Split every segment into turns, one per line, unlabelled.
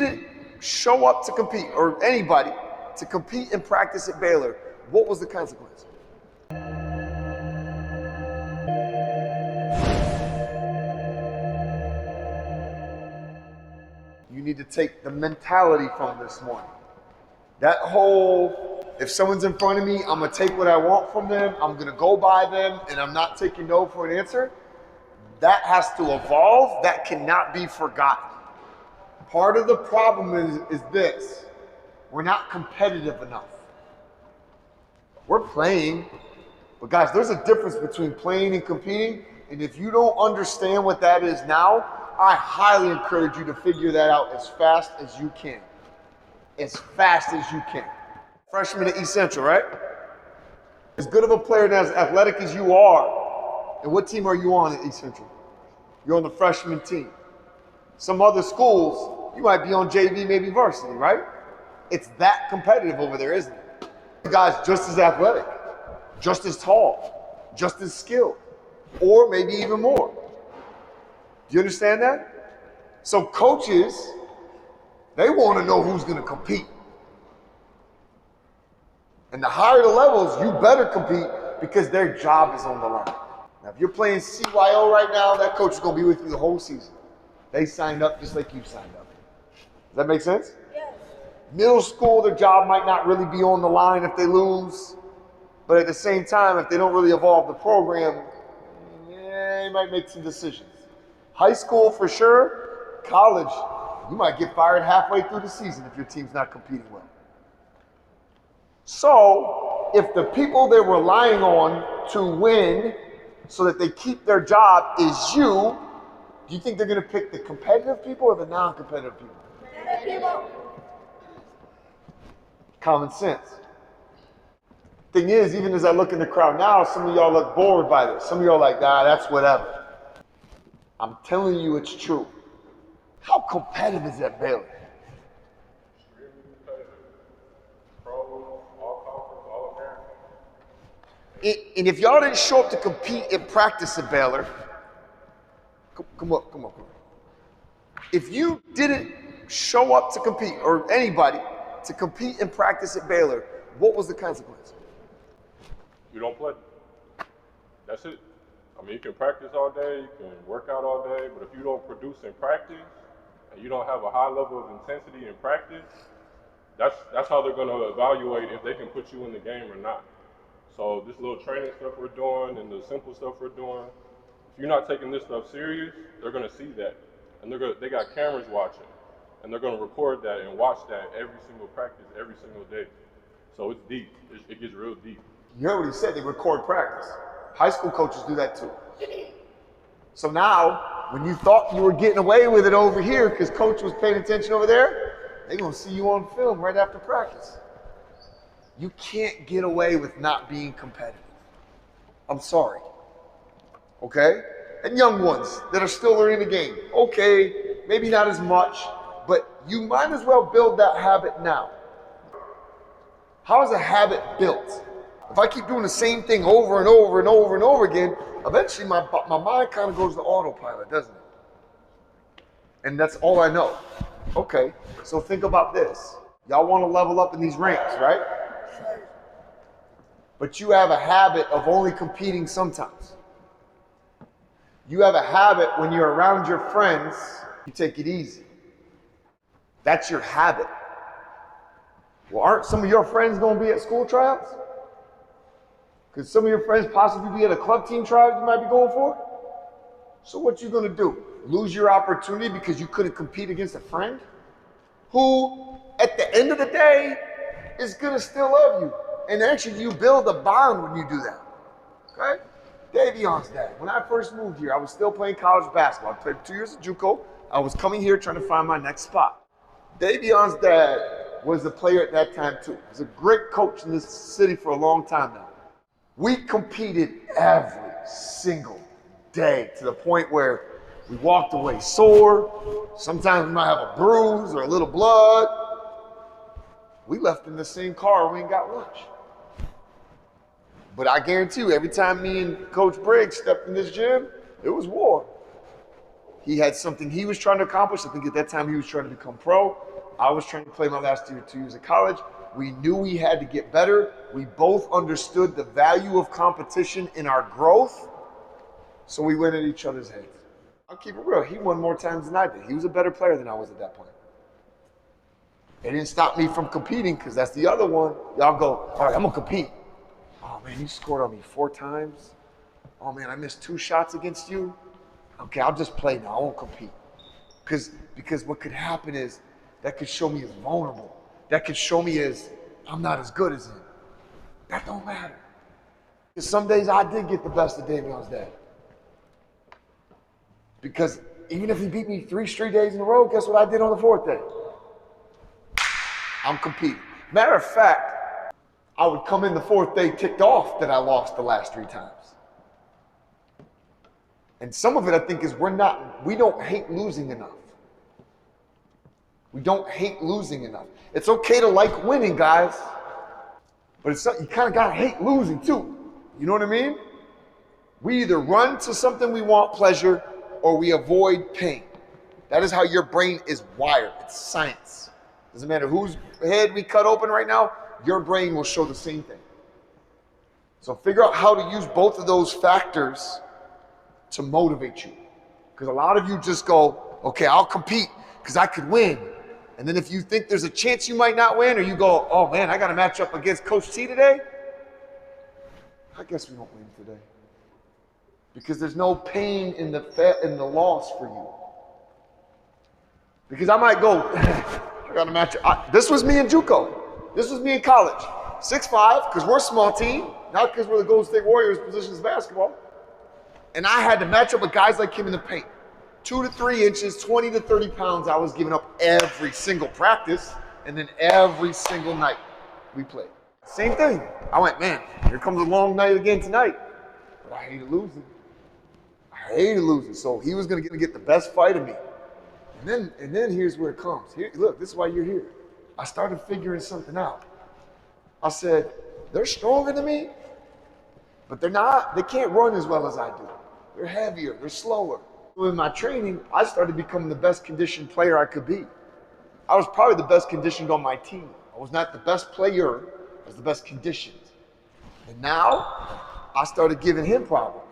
didn't show up to compete, or anybody, to compete and practice at Baylor, what was the consequence? You need to take the mentality from this morning. That whole, if someone's in front of me, I'm gonna take what I want from them, I'm gonna go by them, and I'm not taking no for an answer, that has to evolve. That cannot be forgotten. Part of the problem is this: we're not competitive enough. We're playing, but guys, there's a difference between playing and competing, and if you don't understand what that is now, I highly encourage you to figure that out as fast as you can. As fast as you can. Freshman at East Central, right? As good of a player and as athletic as you are, and what team are you on at East Central? You're on the freshman team. Some other schools, you might be on JV, maybe varsity, right? It's that competitive over there, isn't it? You guys just as athletic, just as tall, just as skilled, or maybe even more. Do you understand that? So coaches, they want to know who's going to compete. And the higher the levels, you better compete because their job is on the line. Now, if you're playing CYO right now, that coach is going to be with you the whole season. They signed up just like you signed up. Does that make sense? Yes. Middle school, their job might not really be on the line if they lose. But at the same time, if they don't really evolve the program, they might make some decisions. High school for sure. College, you might get fired halfway through the season if your team's not competing well. So, if the people they're relying on to win so that they keep their job is you, do you think they're going to pick the competitive people or the non-competitive people? Competitive people. Common sense. Thing is, even as I look in the crowd now, some of y'all look bored by this. Some of y'all are like, nah, that's whatever. I'm telling you it's true. How competitive is that Baylor?
Extremely competitive. Pro, all conference, all American.
And if y'all didn't show up to compete and practice at Baylor, come up. If you didn't show up to compete, or anybody, to compete and practice at Baylor, what was the consequence?
You don't play. That's it. I mean, you can practice all day, you can work out all day, but if you don't produce in practice, and you don't have a high level of intensity in practice, that's how they're going to evaluate if they can put you in the game or not. So this little training stuff we're doing and the simple stuff we're doing, if you're not taking this stuff serious, they're going to see that. And they got cameras watching, and they're going to record that and watch that every single practice, every single day. So it's deep. It gets real deep.
You heard what he said, they record practice. High school coaches do that too. So now, when you thought you were getting away with it over here because coach was paying attention over there, they're going to see you on film right after practice. You can't get away with not being competitive. I'm sorry. Okay? And young ones that are still learning the game. Okay, maybe not as much, but you might as well build that habit now. How is a habit built? If I keep doing the same thing over and over and over and over again, eventually my mind kind of goes to autopilot, doesn't it? And that's all I know. Okay, so think about this. Y'all want to level up in these ranks, right? But you have a habit of only competing sometimes. You have a habit when you're around your friends, you take it easy. That's your habit. Well, aren't some of your friends going to be at school tryouts? Could some of your friends possibly be at a club team tryout you might be going for? So what you gonna do? Lose your opportunity because you couldn't compete against a friend? Who, at the end of the day, is gonna still love you. And actually you build a bond when you do that, okay? Davion's dad, when I first moved here, I was still playing college basketball. I played 2 years at JUCO. I was coming here trying to find my next spot. Davion's dad was a player at that time too. He was a great coach in this city for a long time now. We competed every single day to the point where we walked away sore. Sometimes we might have a bruise or a little blood. We left in the same car, we ain't got lunch. But I guarantee you, every time me and Coach Briggs stepped in this gym, it was war. He had something he was trying to accomplish. I think at that time he was trying to become pro. I was trying to play my last 2 years of college. We knew we had to get better. We both understood the value of competition in our growth. So we went at each other's heads. I'll keep it real. He won more times than I did. He was a better player than I was at that point. It didn't stop me from competing, because that's the other one. Y'all go, all right, I'm going to compete. Oh, man, you scored on me 4 times. Oh, man, I missed 2 shots against you. Okay, I'll just play now. I won't compete. Because what could happen is that could show me as vulnerable. That could show me as I'm not as good as him. That don't matter. Because some days I did get the best of Davion's dad. Because even if he beat me 3 straight days in a row, guess what I did on the 4th day? I'm competing. Matter of fact, I would come in the 4th day ticked off that I lost the last 3 times. And some of it, I think, is we don't hate losing enough. We don't hate losing enough. It's okay to like winning, guys. But you kind of got to hate losing too. You know what I mean? We either run to something we want, pleasure, or we avoid pain. That is how your brain is wired. It's science. Doesn't matter whose head we cut open right now, your brain will show the same thing. So figure out how to use both of those factors to motivate you. Because a lot of you just go, okay, I'll compete because I could win. And then if you think there's a chance you might not win, or you go, oh man, I got to match up against Coach T today, I guess we won't win today. Because there's no pain in the loss for you. Because I might go, I got to match up. This was me in JUCO. This was me in college. 6'5", because we're a small team, not because we're the Golden State Warriors positions basketball. And I had to match up with guys like him in the paint. 2 to 3 inches, 20 to 30 pounds, I was giving up every single practice, and then every single night we played. Same thing. I went, man, here comes a long night again tonight. But I hated losing. So he was going to get the best fight of me. And then here's where it comes. Here, look, this is why you're here. I started figuring something out. I said, they're stronger than me, but they can't run as well as I do. They're heavier, they're slower. In my training, I started becoming the best conditioned player I could be. I was probably the best conditioned on my team. I was not the best player, I was the best conditioned. And now, I started giving him problems.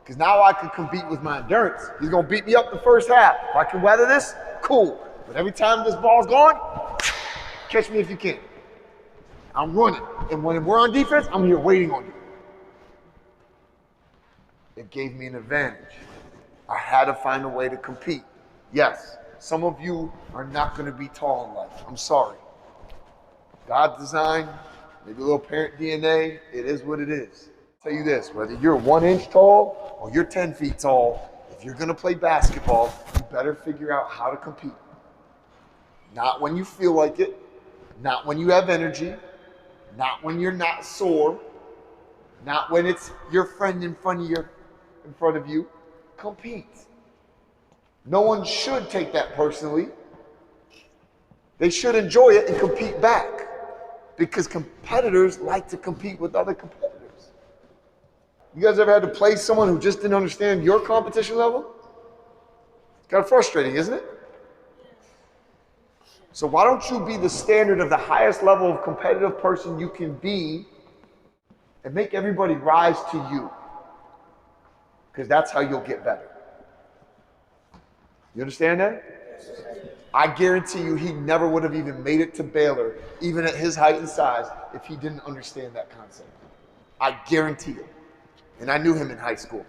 Because now I can compete with my endurance. He's going to beat me up the first half. If I can weather this, cool. But every time this ball's gone, catch me if you can. I'm running. And when we're on defense, I'm here waiting on you. It gave me an advantage. I had to find a way to compete. Yes, some of you are not going to be tall in life. I'm sorry. God designed, maybe a little parent DNA, it is what it is. I'll tell you this, whether you're 1 inch tall or you're 10 feet tall, if you're going to play basketball, you better figure out how to compete. Not when you feel like it, not when you have energy, not when you're not sore, not when it's your friend in front of you. Compete. No one should take that personally. They should enjoy it and compete back, because competitors like to compete with other competitors. You guys ever had to play someone who just didn't understand your competition level? It's kind of frustrating, isn't it? So why don't you be the standard of the highest level of competitive person you can be and make everybody rise to you? Because that's how you'll get better. You understand that? I guarantee you he never would have even made it to Baylor, even at his height and size, if he didn't understand that concept. I guarantee it. And I knew him in high school.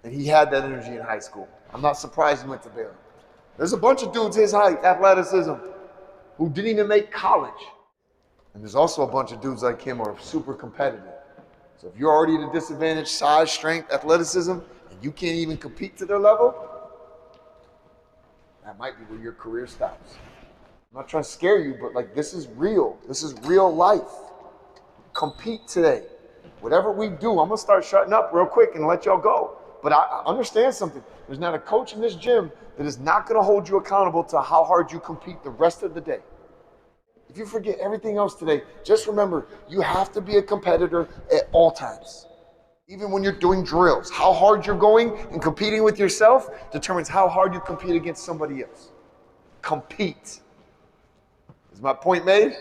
And he had that energy in high school. I'm not surprised he went to Baylor. There's a bunch of dudes his height, athleticism, who didn't even make college. And there's also a bunch of dudes like him who are super competitive. So if you're already at a disadvantage, size, strength, athleticism, and you can't even compete to their level, that might be where your career stops. I'm not trying to scare you, but like, this is real. This is real life. Compete today. Whatever we do, I'm gonna start shutting up real quick and let y'all go. But I understand something. There's not a coach in this gym that is not gonna hold you accountable to how hard you compete the rest of the day. If you forget everything else today, just remember, you have to be a competitor at all times. Even when you're doing drills, how hard you're going and competing with yourself determines how hard you compete against somebody else. Compete. Is my point made?